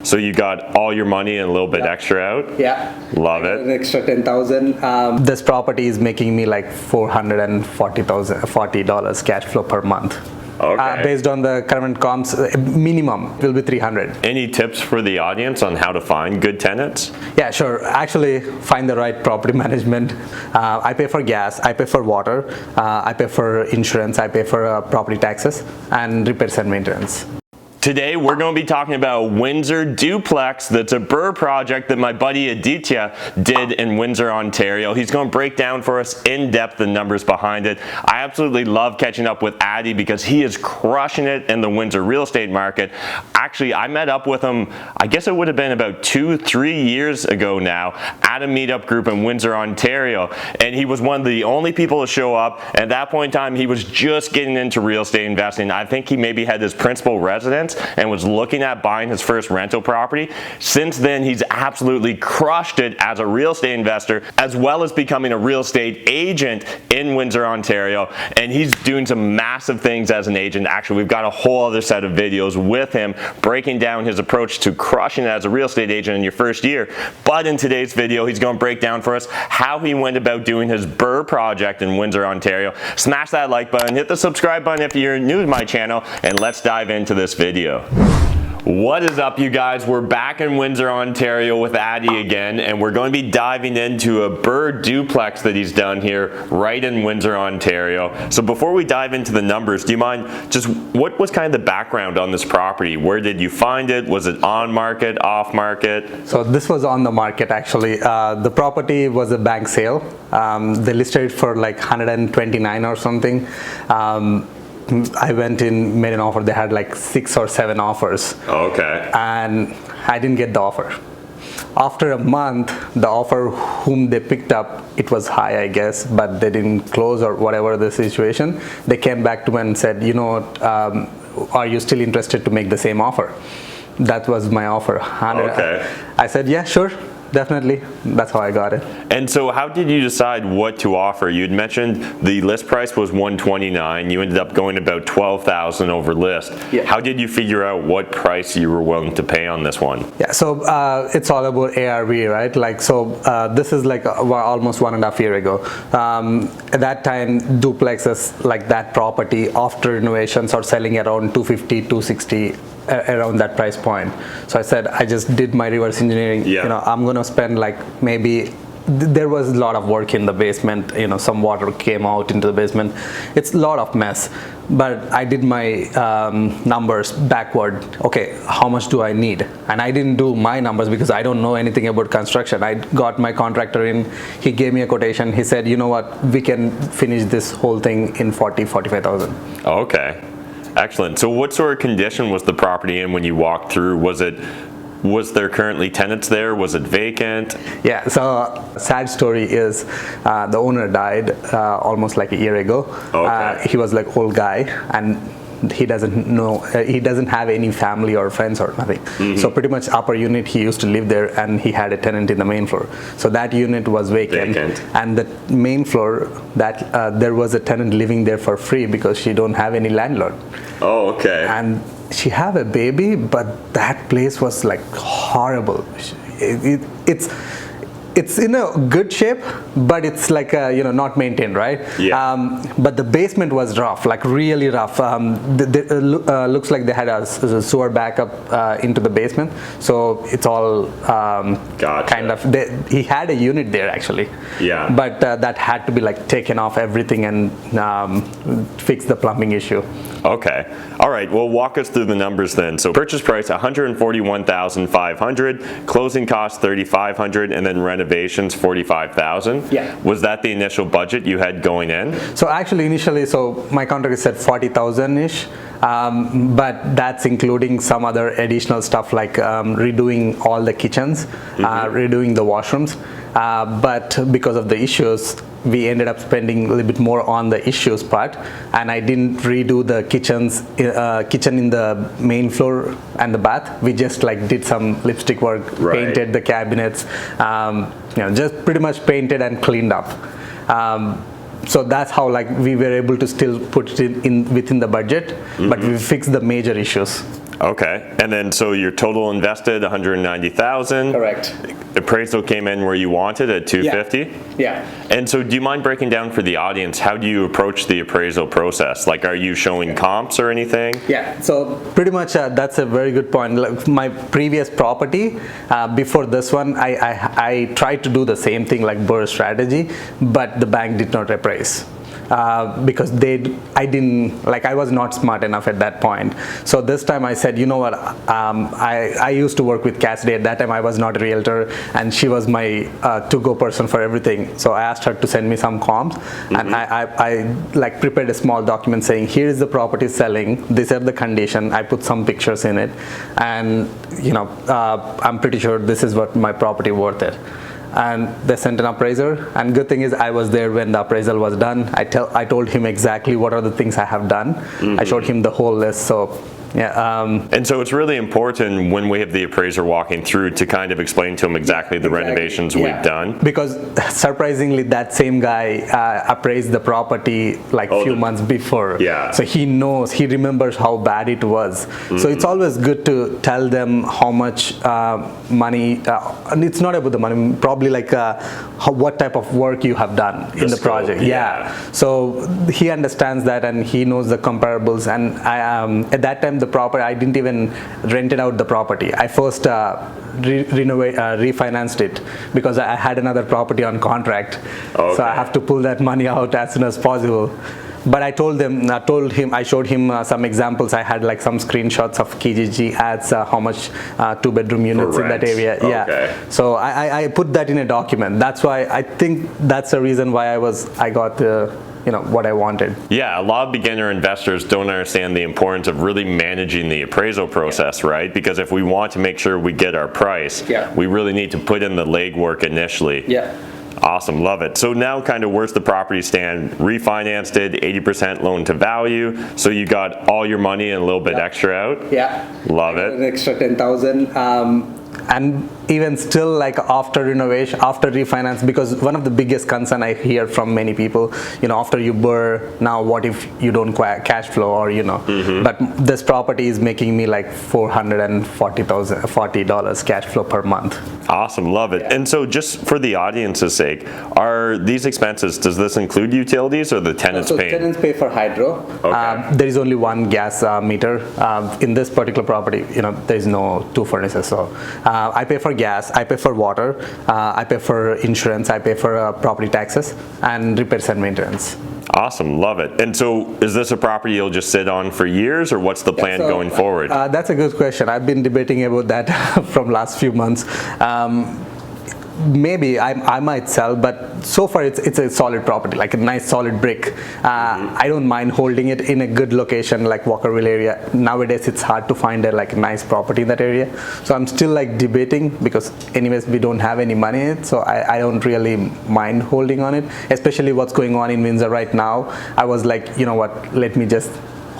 So you got all your money and a little bit extra out? Yeah. Love it. An extra $10,000. This property is making me like $40 cash flow per month. Okay. Based on the current comps, minimum will be 300. Any tips for the audience on how to find good tenants? Yeah, sure. Actually, find the right property management. I pay for gas, I pay for water, I pay for insurance, I pay for property taxes, and repairs and maintenance. Today we're going to be talking about Windsor Duplex. That's a BRRRR project that my buddy Aditya did in Windsor, Ontario. He's going to break down for us in depth the numbers behind it. I absolutely love catching up with Addy because he is crushing it in the Windsor real estate market. Actually, I met up with him, I guess it would have been about 2-3 years ago now, at a meetup group in Windsor, Ontario. And he was one of the only people to show up. At that point in time, he was just getting into real estate investing. I think he maybe had his principal residence and was looking at buying his first rental property. Since then, he's absolutely crushed it as a real estate investor, as well as becoming a real estate agent in Windsor, Ontario. And he's doing some massive things as an agent. Actually, we've got a whole other set of videos with him breaking down his approach to crushing it as a real estate agent in your first year. But in today's video, he's going to break down for us how he went about doing his BRRRR project in Windsor, Ontario. Smash that like button, hit the subscribe button if you're new to my channel, and let's dive into this video. What is up, you guys? We're back in Windsor, Ontario with Addy again, and we're going to be diving into a BRRRR duplex that he's done here right in Windsor, Ontario. So before we dive into the numbers, do you mind just what was kind of the background on this property? Where did you find it? Was it on market, off market? So this was on the market actually. The property was a bank sale. They listed it for like 129 or something. I went in, made an offer. They had like 6 or 7 offers. Okay. And I didn't get the offer. After a month, the offer whom they picked up, it was high, I guess, but they didn't close or whatever the situation. They came back to me and said, you know, are you still interested to make the same offer? That was my offer. Okay. I said, yeah, sure. Definitely. That's how I got it. And so how did you decide what to offer? You'd mentioned the list price was $129. You ended up going about $12,000 over list. Yeah. How did you figure out what price you were willing to pay on this one? Yeah, so it's all about ARV, right? Like, so this is like almost 1.5 years ago. At that time, duplexes like that property after renovations are selling around $250, $260. Around that price point. So I said, I just did my reverse engineering. Yeah. You know, I'm gonna spend like maybe, there was a lot of work in the basement, you know, some water came out into the basement. It's a lot of mess, but I did my numbers backward. Okay, how much do I need? And I didn't do my numbers because I don't know anything about construction. I got my contractor in, he gave me a quotation. He said, you know what, we can finish this whole thing in $45,000. Okay. Excellent. So what sort of condition was the property in when you walked through? Was there currently tenants there? Was it vacant? Yeah, so sad story is the owner died almost like a year ago. Okay. He was like old guy and he doesn't know, he doesn't have any family or friends or nothing. Mm-hmm. So pretty much upper unit, he used to live there and he had a tenant in the main floor. So that unit was vacant. And the main floor, that there was a tenant living there for free because she don't have any landlord. Oh, okay. And she have a baby, but that place was like horrible. It's in a good shape, but it's like you know, not maintained, right? Yeah. But the basement was rough, like really rough. Looks like they had a sewer backup into the basement, so it's all Gotcha. kind of. He had a unit there actually. Yeah. But that had to be like taken off everything and fix the plumbing issue. Okay. All right. Well, walk us through the numbers then. So purchase price $141,500, closing costs $3,500, and then renovations $45,000. Yeah. Was that the initial budget you had going in? So actually, initially, so my contract said 40,000-ish, but that's including some other additional stuff like redoing all the kitchens, redoing the washrooms. But because of the issues, we ended up spending a little bit more on the issues part, and I didn't redo the kitchen in the main floor and the bath. We just like did some lipstick work, painted the cabinets, you know, just pretty much painted and cleaned up. So that's how like we were able to still put it in within the budget, but we fixed the major issues. Okay, and then so your total invested 190,000. Correct. Appraisal came in where you wanted at 250. Yeah. And so do you mind breaking down for the audience, how do you approach the appraisal process? Like, are you showing comps or anything? Yeah, so Pretty much, that's a very good point. Like my previous property, before this one, I tried to do the same thing like BRRRR strategy, but the bank did not appraise. Because I was not smart enough at that point. So this time I said, you know what, I used to work with Cassidy. At that time I was not a realtor, and she was my to-go person for everything. So I asked her to send me some comps, and I like prepared a small document saying, here is the property selling, these are the condition. I put some pictures in it, and I'm pretty sure this is what my property worth it. And they sent an appraiser, and good thing is I was there when the appraisal was done. I told him exactly what are the things I have done. I showed him the whole list. So yeah. And so it's really important when we have the appraiser walking through to kind of explain to him exactly the renovations we've done. Because surprisingly, that same guy appraised the property like few months before. Yeah. So he knows, he remembers how bad it was. So it's always good to tell them how much money, and it's not about the money, probably like what type of work you have done in the project. Yeah. So he understands that, and he knows the comparables. And at that time, the property, I didn't even rented out the property. I first refinanced it because I had another property on contract. Okay. So I have to pull that money out as soon as possible. But I showed him some examples. I had like some screenshots of Kijiji ads, how much 2-bedroom units in that area. Okay. Yeah. So I put that in a document. That's why I think that's the reason why I got what I wanted. Yeah, a lot of beginner investors don't understand the importance of really managing the appraisal process, right? Because if we want to make sure we get our price, we really need to put in the legwork initially. Yeah. Awesome, love it. So now kind of where's the property stand? Refinanced it, 80% loan to value. So you got all your money and a little bit extra out? Yeah. Love it. An extra 10,000. And even still, like after renovation, after refinance, because one of the biggest concern I hear from many people, after you BRRRR, now what if you don't cash flow, or but this property is making me like $440 cash flow per month. Awesome, love it. And so just for the audience's sake, are these expenses, does this include utilities or the tenants pay? So tenants pay for hydro. Okay. There is only one gas meter. In this particular property, there is no two furnaces. So I pay for gas, I pay for water, I pay for insurance, I pay for property taxes and repairs and maintenance. Awesome, love it. And so is this a property you'll just sit on for years, or what's the plan going forward? That's a good question. I've been debating about that from last few months. Maybe I might sell, but so far it's a solid property, like a nice solid brick. I don't mind holding it in a good location like Walkerville area. Nowadays it's hard to find a nice property in that area. So I'm still like debating, because anyways we don't have any money in it, so I don't really mind holding on it, especially what's going on in Windsor right now. I was like, you know what, let me just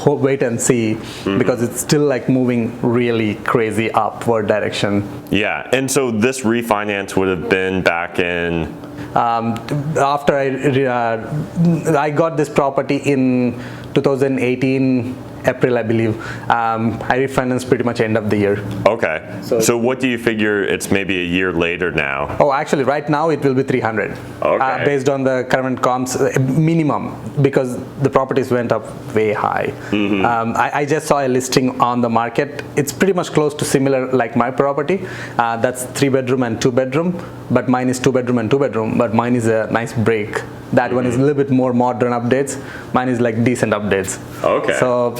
wait and see, because it's still like moving really crazy upward direction. Yeah, and so this refinance would have been back in? After I got this property in 2018 April, I believe. I refinanced pretty much end of the year. Okay. So what do you figure it's maybe a year later now? Oh, actually, right now it will be 300. Okay. Based on the current comps, minimum, because the properties went up way high. I just saw a listing on the market. It's pretty much close to similar like my property. That's 3-bedroom and 2-bedroom, but mine is 2-bedroom and 2-bedroom, but mine is a nice break. That one is a little bit more modern updates. Mine is like decent updates. Okay. So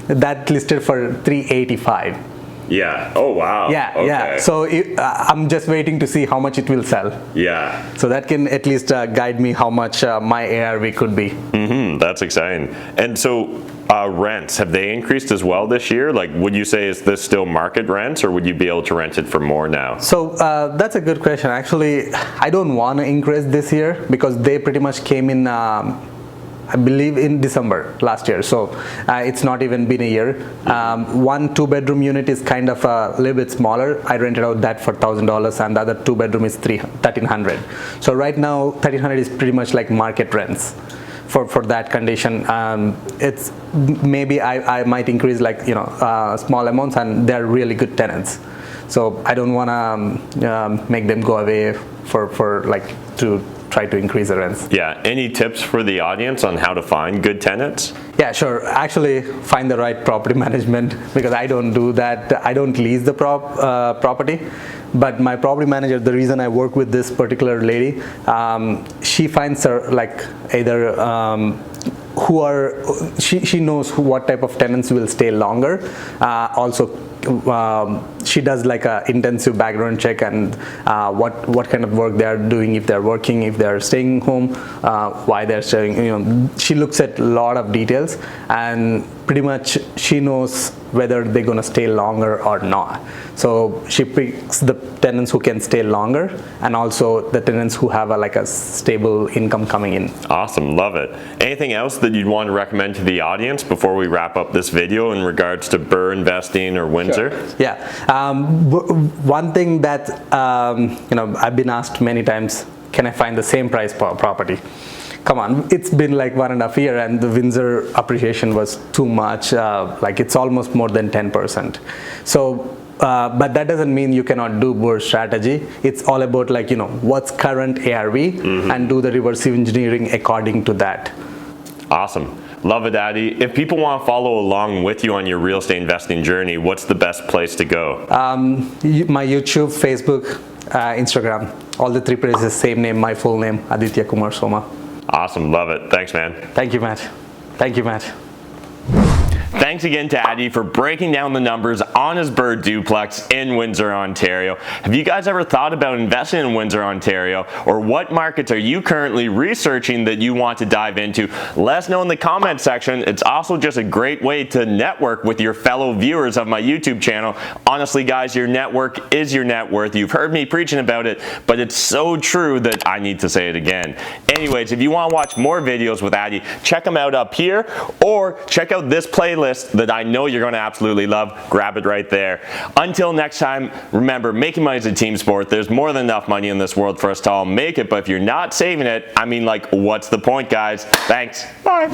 that listed for 385. Yeah. Oh wow. Yeah. Okay. Yeah. So I'm just waiting to see how much it will sell. Yeah. So that can at least guide me how much my ARV could be. That's exciting. And so rents, have they increased as well this year? Like, would you say is this still market rents, or would you be able to rent it for more now? So that's a good question. Actually, I don't want to increase this year, because they pretty much came in I believe in December last year, so it's not even been a year. One 2-bedroom unit is kind of a little bit smaller. I rented out that for $1,000, and the other 2-bedroom is $1,300. So right now $1,300 is pretty much like market rents for that condition. maybe I might increase like, small amounts, and they're really good tenants. So I don't want to make them go away for like to try to increase the rents. Yeah, any tips for the audience on how to find good tenants? Yeah, sure. Actually, find the right property management, because I don't do that. I don't lease the property, but my property manager, the reason I work with this particular lady, she finds her like either she knows what type of tenants will stay longer. Also, she does like a intensive background check and what kind of work they are doing, if they're working, if they're staying home, why they're staying. She looks at a lot of details, and pretty much she knows whether they're gonna stay longer or not. So she picks the tenants who can stay longer, and also the tenants who have a stable income coming in. Awesome, love it. Anything else that you'd want to recommend to the audience before we wrap up this video in regards to BRRRR investing or Windsor? Sure. Yeah, one thing that I've been asked many times, can I find the same price property? Come on, it's been like 1.5 years, and the Windsor appreciation was too much. Like it's almost more than 10%. So. But that doesn't mean you cannot do BRRRR strategy. It's all about like, what's current ARV, and do the reverse engineering according to that. Awesome. Love it, Addy. If people want to follow along with you on your real estate investing journey, what's the best place to go? My YouTube, Facebook, Instagram, all the 3 places, same name, my full name, Aditya Kumar Soma. Awesome. Love it. Thanks, man. Thank you, Matt. Thank you, Matt. Thanks again to Addy for breaking down the numbers on his BRRRR duplex in Windsor, Ontario. Have you guys ever thought about investing in Windsor, Ontario? Or what markets are you currently researching that you want to dive into? Let us know in the comment section. It's also just a great way to network with your fellow viewers of my YouTube channel. Honestly, guys, your network is your net worth. You've heard me preaching about it, but it's so true that I need to say it again. Anyways, if you want to watch more videos with Addy, check them out up here, or check out this playlist that I know you're going to absolutely love. Grab it right there. Until next time, remember, making money is a team sport. There's more than enough money in this world for us to all make it, but if you're not saving it, I mean, like, what's the point, guys? Thanks. Bye.